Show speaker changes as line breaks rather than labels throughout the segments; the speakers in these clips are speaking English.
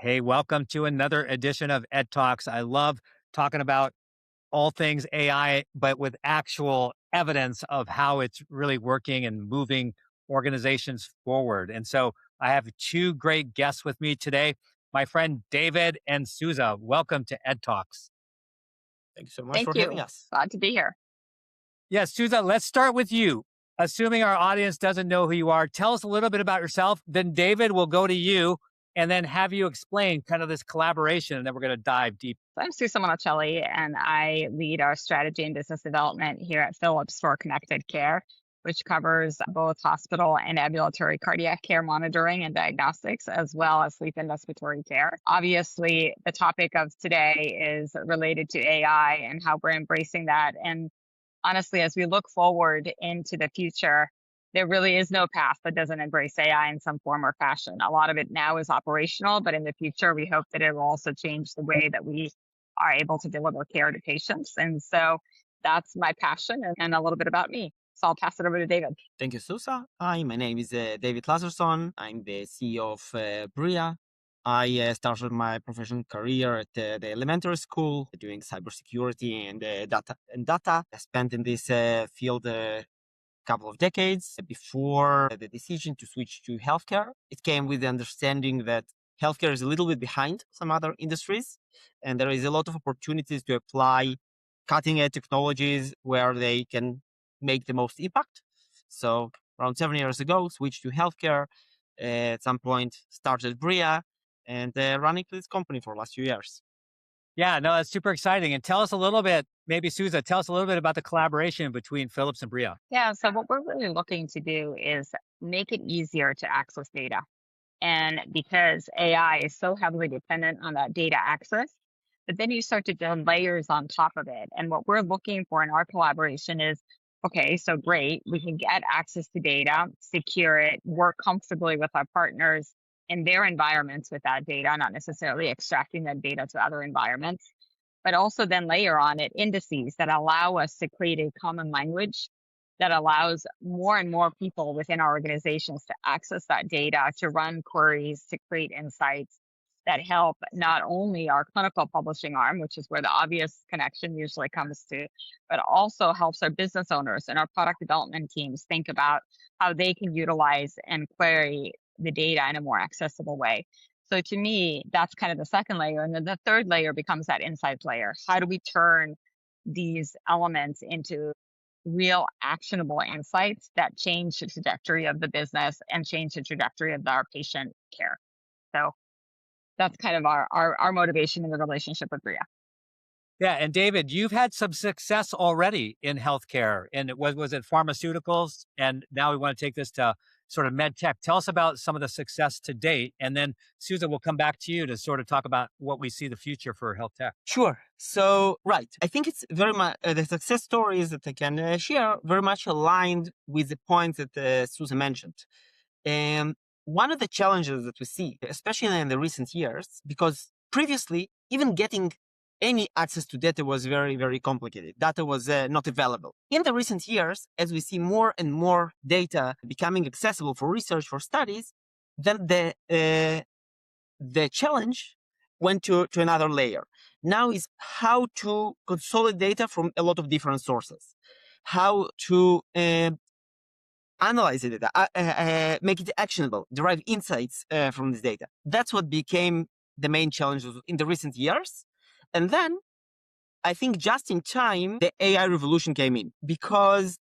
Hey, welcome to another edition of EdTalks. I love talking about all things AI, but with actual evidence of how it's really working and moving organizations forward. And so I have two great guests with me today, my friend David and Susa. Welcome to EdTalks.
Thank you so much
Thank
for having
you.
us.
Glad to be here.
Yeah, Susa, let's start with you. Assuming our audience doesn't know who you are, tell us a little bit about yourself. Then David will go to you and then have you explain kind of this collaboration. And then we're going to dive deep.
So I'm Susa Monacelli, and I lead our strategy and business development here at Philips for Connected Care, which covers both hospital and ambulatory cardiac care monitoring and diagnostics, as well as sleep and respiratory care. Obviously, the topic of today is related to AI and how we're embracing that. And honestly, as we look forward into the future, there really is no path that doesn't embrace AI in some form or fashion. A lot of it now is operational, but in the future, we hope that it will also change the way that we are able to deliver care to patients. And so that's my passion and a little bit about me. So I'll pass it over to David.
Thank you, Susa. Hi, my name is David Lazerson. I'm the CEO of Briya. I started my professional career at the elementary school doing cybersecurity and data. I spent in this field a couple of decades before the decision to switch to healthcare. It came with the understanding that healthcare is a little bit behind some other industries, and there is a lot of opportunities to apply cutting edge technologies where they can make the most impact. So around 7 years ago, switched to healthcare. At some point, started Briya and running this company for the last few years.
Yeah, no, that's super exciting. And tell us a little bit, maybe Susa, tell us a little bit about the collaboration between Philips and Bria.
Yeah, so what we're really looking to do is make it easier to access data. And because AI is so heavily dependent on that data access, but then you start to build layers on top of it. And what we're looking for in our collaboration is okay, so great, we can get access to data, secure it, work comfortably with our partners in their environments with that data, not necessarily extracting that data to other environments, but also then layer on it indices that allow us to create a common language that allows more and more people within our organizations to access that data, to run queries, to create insights that help not only our clinical publishing arm, which is where the obvious connection usually comes to, but also helps our business owners and our product development teams think about how they can utilize and query the data in a more accessible way. So to me, that's kind of the second layer. And then the third layer becomes that insights layer. How do we turn these elements into real actionable insights that change the trajectory of the business and change the trajectory of our patient care? So that's kind of our motivation in the relationship with Bria.
Yeah, and David, you've had some success already in healthcare, and was it pharmaceuticals? And now we want to take this to sort of med tech. Tell us about some of the success to date, and then Susan, we'll come back to you to sort of talk about what we see the future for health tech.
Sure. So, right. I think it's very much the success stories that I can share very much aligned with the points that Susan mentioned. And one of the challenges that we see, especially in the recent years, because previously, even getting any access to data was very, very complicated. Data was not available. In the recent years, as we see more and more data becoming accessible for research, for studies, then the challenge went to another layer. Now is how to consolidate data from a lot of different sources, how to analyze the data, make it actionable, derive insights from this data. That's what became the main challenges in the recent years. And then I think just in time, the AI revolution came in, because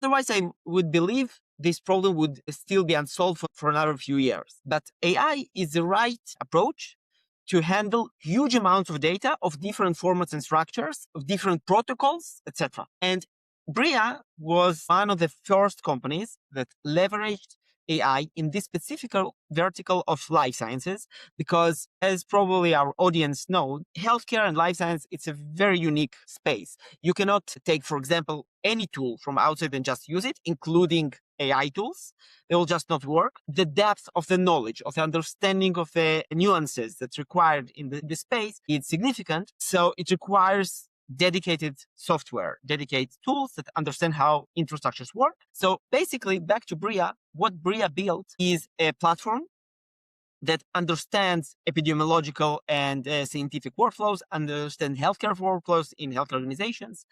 otherwise I would believe this problem would still be unsolved for another few years. But AI is the right approach to handle huge amounts of data of different formats and structures, of different protocols, etc. And Bria was one of the first companies that leveraged AI in this specific vertical of life sciences, because as probably our audience know, healthcare and life science, it's a very unique space. You cannot take, for example, any tool from outside and just use it, including AI tools. They will just not work. The depth of the knowledge, of the understanding of the nuances that's required in the space is significant. So it requires dedicated software, dedicated tools that understand how infrastructures work. So basically, back to Bria, what Bria built is a platform that understands epidemiological and scientific workflows, understand healthcare workflows in healthcare organizations,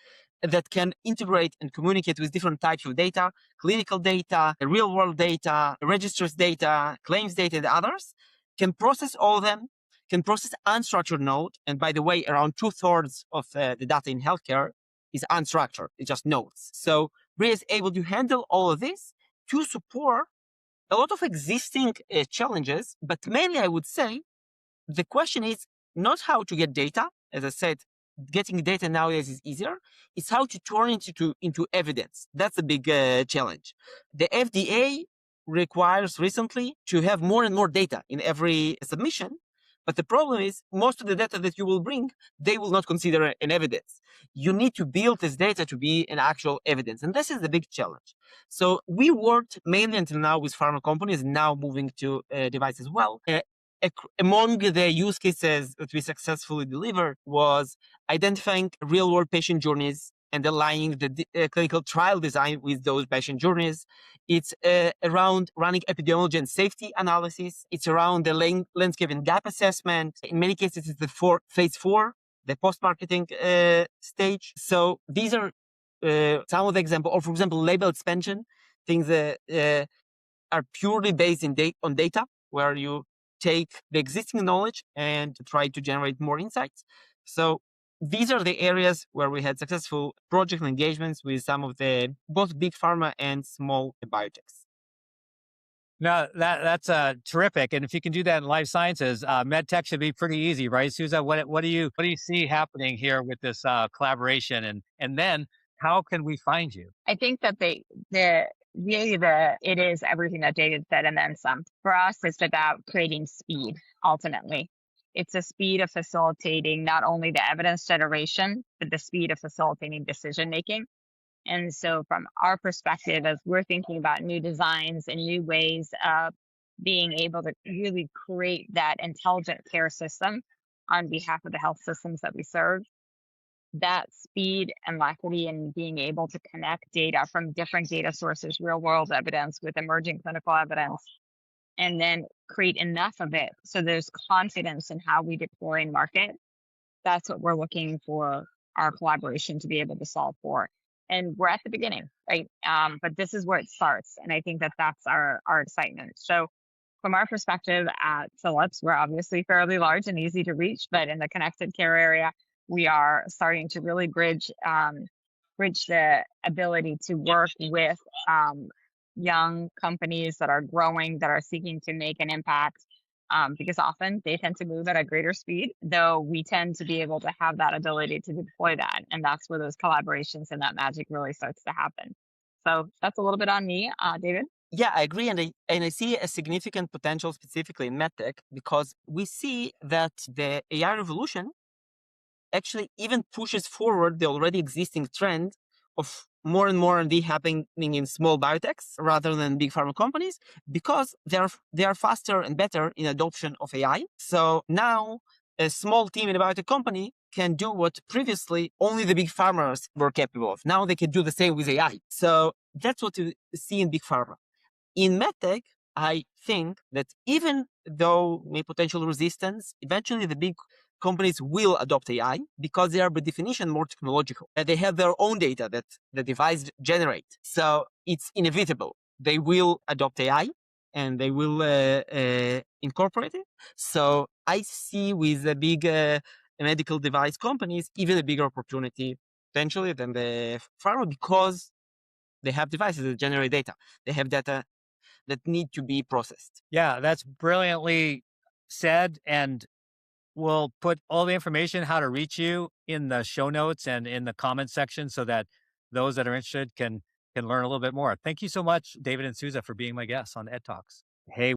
that can integrate and communicate with different types of data, clinical data, real world data, registers data, claims data, and others, can process all of them, can process unstructured node. And by the way, around 2/3 of the data in healthcare is unstructured. It's just nodes. So Briya is able to handle all of this to support a lot of existing challenges, but mainly I would say the question is not how to get data. As I said, getting data nowadays is easier. It's how to turn it into evidence. That's a big challenge. The FDA requires recently to have more and more data in every submission. But the problem is most of the data that you will bring, they will not consider an evidence. You need to build this data to be an actual evidence. And this is the big challenge. So we worked mainly until now with pharma companies, now moving to device as well. Among the use cases that we successfully delivered was identifying real-world patient journeys and aligning the clinical trial design with those patient journeys. It's around running epidemiology and safety analysis. It's around the landscape and gap assessment. In many cases, it's the phase 4, the post-marketing stage. So these are some of the examples, or for example, label expansion, things that are purely based on data, where you take the existing knowledge and try to generate more insights. So these are the areas where we had successful project engagements with some of the both big pharma and small biotechs.
No, that's terrific. And if you can do that in life sciences, med tech should be pretty easy, right? Susa, what do you see happening here with this collaboration, and then how can we find you?
I think that it is everything that David said and then some. For us, it's about creating speed. Ultimately, it's a speed of facilitating not only the evidence generation, but the speed of facilitating decision making. And so, from our perspective, as we're thinking about new designs and new ways of being able to really create that intelligent care system on behalf of the health systems that we serve, that speed and alacrity and being able to connect data from different data sources, real world evidence with emerging clinical evidence, and then create enough of it so there's confidence in how we deploy and market. That's what we're looking for our collaboration to be able to solve for. And we're at the beginning, right? But this is where it starts. And I think that that's our excitement. So from our perspective at Philips, we're obviously fairly large and easy to reach, but in the connected care area, we are starting to really bridge the ability to work with young companies that are growing, that are seeking to make an impact, because often they tend to move at a greater speed, though we tend to be able to have that ability to deploy that. And that's where those collaborations and that magic really starts to happen. So that's a little bit on me, David.
Yeah, I agree. And I see a significant potential specifically in medtech because we see that the AI revolution actually even pushes forward the already existing trend of more and more R&D happening in small biotechs rather than big pharma companies because they are faster and better in adoption of AI. So now a small team in a biotech company can do what previously only the big pharmas were capable of. Now they can do the same with AI. So that's what you see in big pharma. In medtech, I think that even though may potential resistance, eventually the big companies will adopt AI because they are by definition more technological. They have their own data that the device generate. So it's inevitable. They will adopt AI and they will incorporate it. So I see with the big medical device companies even a bigger opportunity potentially than the pharma because they have devices that generate data. They have data that need to be processed.
Yeah, that's brilliantly said. And we'll put all the information, how to reach you, in the show notes and in the comment section so that those that are interested can learn a little bit more. Thank you so much, David and Susa, for being my guests on EdTalks. Hey,